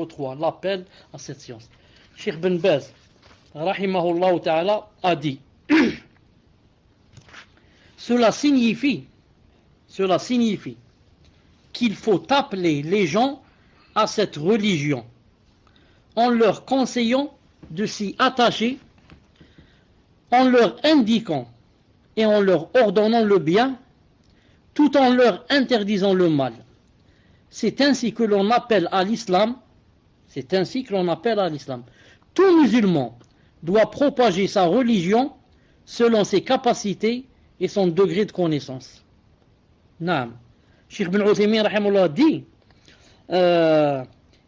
numéro 3, l'appel à cette science. Cheikh Ben Baz, rahimahullah ta'ala, a dit cela signifie qu'il faut appeler les gens à cette religion en leur conseillant de s'y attacher, en leur indiquant et en leur ordonnant le bien, tout en leur interdisant le mal. C'est ainsi que l'on appelle à l'islam. Tout musulman doit propager sa religion selon ses capacités et son degré de connaissance. Naam. Cheikh Ben Uthaymin rahimahullah dit,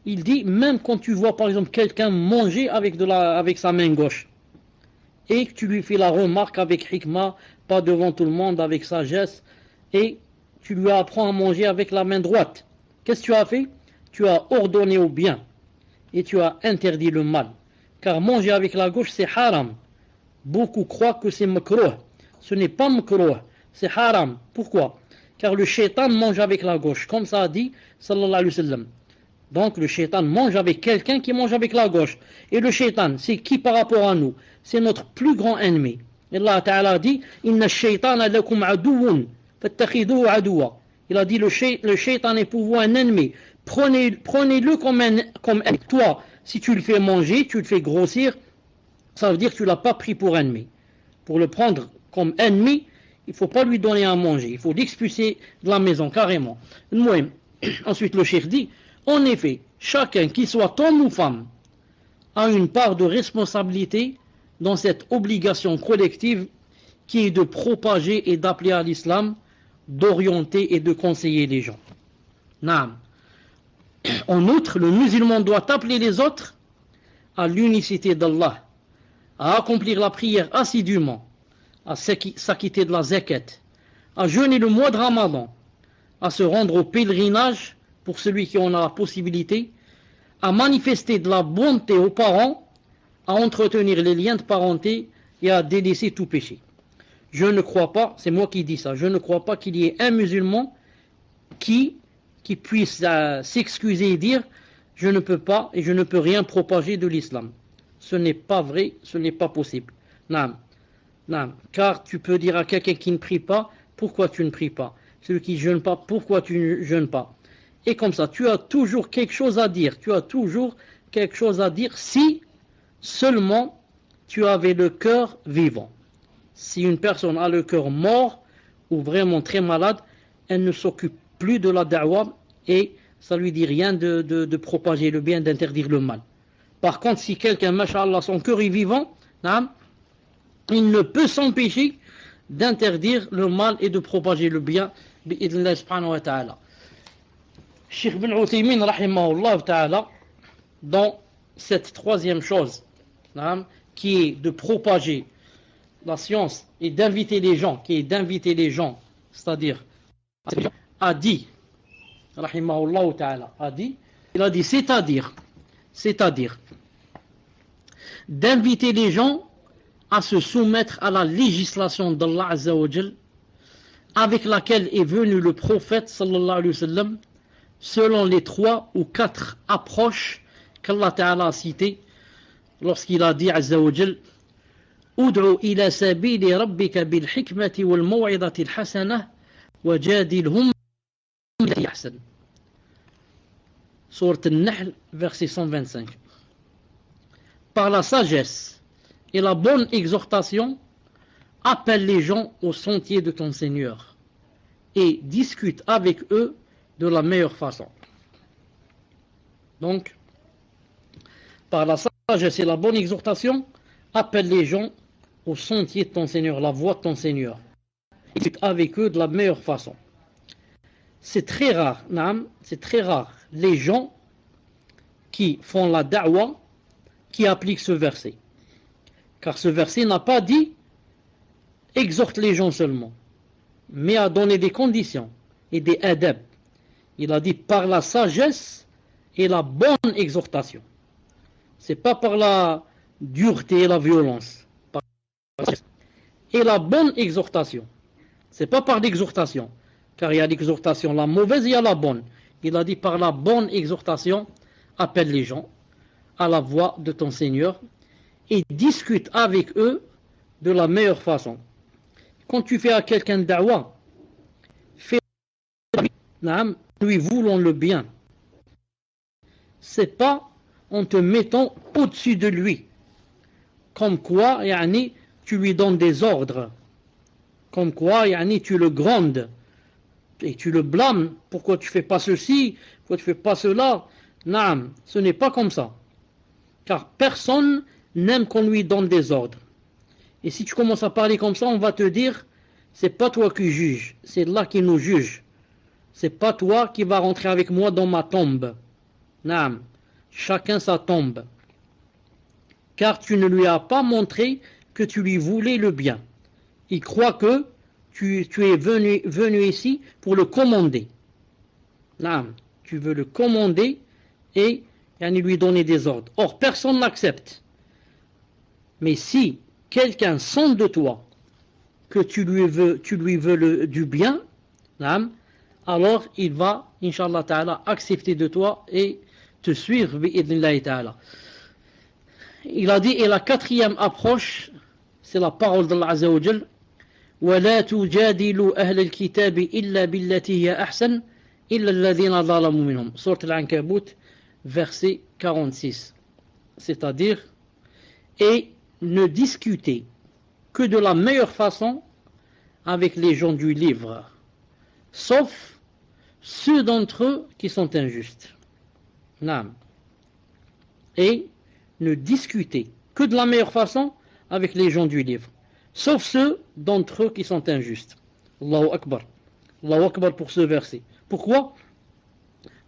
il dit, même quand tu vois par exemple quelqu'un manger avec sa main gauche, et que tu lui fais la remarque avec hikmah, pas devant tout le monde, avec sagesse, et tu lui apprends à manger avec la main droite, qu'est-ce que tu as fait? Tu as ordonné au bien, et tu as interdit le mal. Car manger avec la gauche, c'est haram. Beaucoup croient que c'est makruh. Ce n'est pas makruh, c'est haram. Pourquoi? Car le shaitan mange avec la gauche, comme ça a dit sallallahu alayhi wa sallam. Donc le shaitan mange avec quelqu'un qui mange avec la gauche. Et le shaitan, c'est qui par rapport à nous? C'est notre plus grand ennemi. Et Allah Ta'ala dit Inna shaytana lakum aduun, fattakhidhuhu aduwa. Il a dit le shaitan est pour vous un ennemi. Prenez-le comme toi. Si tu le fais manger, tu le fais grossir, ça veut dire que tu ne l'as pas pris pour ennemi. Pour le prendre comme ennemi, il ne faut pas lui donner à manger. Il faut l'expulser de la maison, carrément. Ensuite, le cheikh dit, en effet, chacun, qu'il soit homme ou femme, a une part de responsabilité dans cette obligation collective qui est de propager et d'appeler à l'islam, d'orienter et de conseiller les gens. Naam. En outre, le musulman doit appeler les autres à l'unicité d'Allah, à accomplir la prière assidûment, à s'acquitter de la zakat, à jeûner le mois de Ramadan, à se rendre au pèlerinage pour celui qui en a la possibilité, à manifester de la bonté aux parents, à entretenir les liens de parenté et à délaisser tout péché. Je ne crois pas, c'est moi qui dis ça, je ne crois pas qu'il y ait un musulman qui puisse s'excuser et dire je ne peux pas et je ne peux rien propager de l'islam. Ce n'est pas vrai, ce n'est pas possible. Naam. Naam. Car tu peux dire à quelqu'un qui ne prie pas, pourquoi tu ne pries pas? Celui qui ne jeûne pas, pourquoi tu ne jeûnes pas? Et comme ça, tu as toujours quelque chose à dire. Tu as toujours quelque chose à dire si seulement tu avais le cœur vivant. Si une personne a le cœur mort ou vraiment très malade, elle ne s'occupe plus de la da'wah et ça lui dit rien de propager le bien, d'interdire le mal. Par contre, si quelqu'un, masha'Allah, son cœur est vivant, il ne peut s'empêcher d'interdire le mal et de propager le bien, bi'idhnillah subhanahu wa ta'ala. Cheikh Ben Uthaymin, rahimahullah ta'ala, dans cette troisième chose, qui est de propager la science et d'inviter les gens, c'est-à-dire, a dit, rahimahullah ta'ala, il a dit, c'est-à-dire, d'inviter les gens à se soumettre à la législation d'Allah Azza wa Jal, avec laquelle est venu le prophète sallallahu alayhi wa sallam, selon les 3 ou 4 approches qu'Allah Ta'ala a citées lorsqu'il a dit Azza wa Jal Ud'u ila sabili rabbika bil hikmati wal maw'idati al hasanah wajadilhum billati ahsan. Sourate An-Nahl, verset 125. Par la sagesse et la bonne exhortation, appelle les gens au sentier de ton Seigneur et discute avec eux de la meilleure façon. Donc, par la sagesse et la bonne exhortation, appelle les gens au sentier de ton Seigneur, la voie de ton Seigneur, et discute avec eux de la meilleure façon. C'est très rare, les gens qui font la da'wah, qui appliquent ce verset. Car ce verset n'a pas dit exhorte les gens seulement, mais a donné des conditions et des adab. Il a dit par la sagesse et la bonne exhortation. C'est pas par la dureté et la violence. Et la bonne exhortation. C'est pas par l'exhortation. Car il y a l'exhortation, la mauvaise, et il y a la bonne. Il a dit par la bonne exhortation, appelle les gens à la voix de ton Seigneur et discute avec eux de la meilleure façon. Quand tu fais à quelqu'un da'wa, fais lui voulons le bien. C'est pas en te mettant au-dessus de lui. Comme quoi, yani, tu lui donnes des ordres. Comme quoi, yani, tu le grondes. Et tu le blâmes. Pourquoi tu fais pas ceci? Pourquoi tu fais pas cela? Naam, ce n'est pas comme ça. Car personne n'aime qu'on lui donne des ordres. Et si tu commences à parler comme ça, on va te dire, c'est pas toi qui juges, c'est Allah qui nous juge. C'est pas toi qui vas rentrer avec moi dans ma tombe. Naam, chacun sa tombe. Car tu ne lui as pas montré que tu lui voulais le bien. Il croit que tu es venu ici pour le commander. Naam, tu veux le commander et lui donner des ordres. Or, personne n'accepte. Mais si quelqu'un sent de toi que tu lui veux du bien, alors il va, Inch'Allah Ta'ala, accepter de toi et te suivre, bi'idhnillahi Ta'ala. Il a dit, et la quatrième approche, c'est la parole d'Allah Azza wa Jal, وَلَا تُجَادِلُوا أَهْلَ الْكِتَابِ إِلَّا بِالَّتِي هِيَ أَحْسَنُ إِلَّا الَّذِينَ ظَلَمُوا مِنْهُمْ. Sourate Al-Ankabut, verset 46. C'est-à-dire, et ne discutez que de la meilleure façon avec les gens du livre, sauf ceux d'entre eux qui sont injustes. Naam. Et ne discutez que de la meilleure façon avec les gens du livre, sauf ceux d'entre eux qui sont injustes. Allahu Akbar. Allahu Akbar pour ce verset. Pourquoi?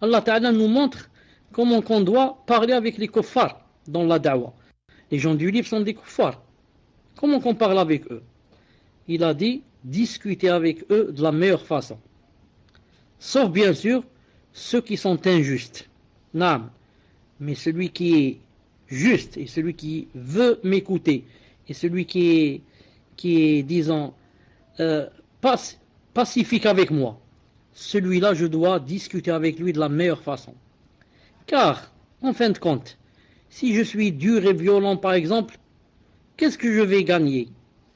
Allah Ta'ala nous montre comment on doit parler avec les kuffars dans la da'wah. Les gens du livre sont des kuffars. Comment on parle avec eux? Il a dit, discutez avec eux de la meilleure façon. Sauf bien sûr, ceux qui sont injustes. Naam. Mais celui qui est juste et celui qui veut m'écouter et celui qui est disons, pacifique avec moi, celui-là, je dois discuter avec lui de la meilleure façon. Car, en fin de compte, si je suis dur et violent, par exemple, qu'est-ce que je vais gagner?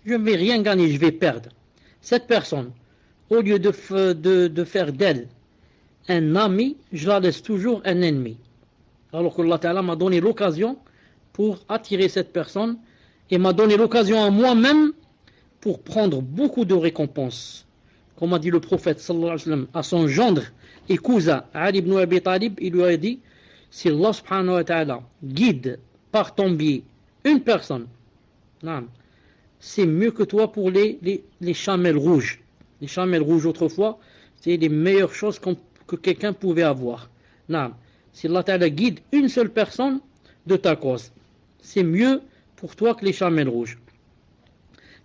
Je ne vais rien gagner, je vais perdre. Cette personne, au lieu de faire d'elle un ami, je la laisse toujours un ennemi. Alors que Allah Ta'ala m'a donné l'occasion pour attirer cette personne et m'a donné l'occasion à moi-même pour prendre beaucoup de récompenses. Comme a dit le prophète sallallahu alayhi wa sallam à son gendre et cousin Ali ibn Abi Talib, il lui a dit, si Allah subhanahu wa ta'ala guide par ton biais une personne, c'est mieux que toi pour les chamelles rouges. Les chamelles rouges autrefois, c'est les meilleures choses que quelqu'un pouvait avoir. Si Allah Ta'ala guide une seule personne de ta cause, c'est mieux pour toi que les chamelles rouges.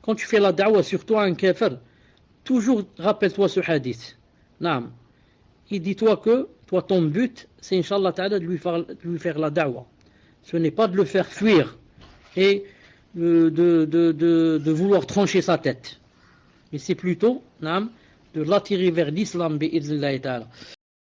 Quand tu fais la da'wa, surtout à un kafir, toujours rappelle-toi ce hadith. Et dis-toi que toi ton but, c'est Inch'Allah Ta'ala de lui faire la da'wa. Ce n'est pas de le faire fuir et de vouloir trancher sa tête. Mais c'est plutôt de l'attirer vers l'islam bi'idhnillahi ta'ala.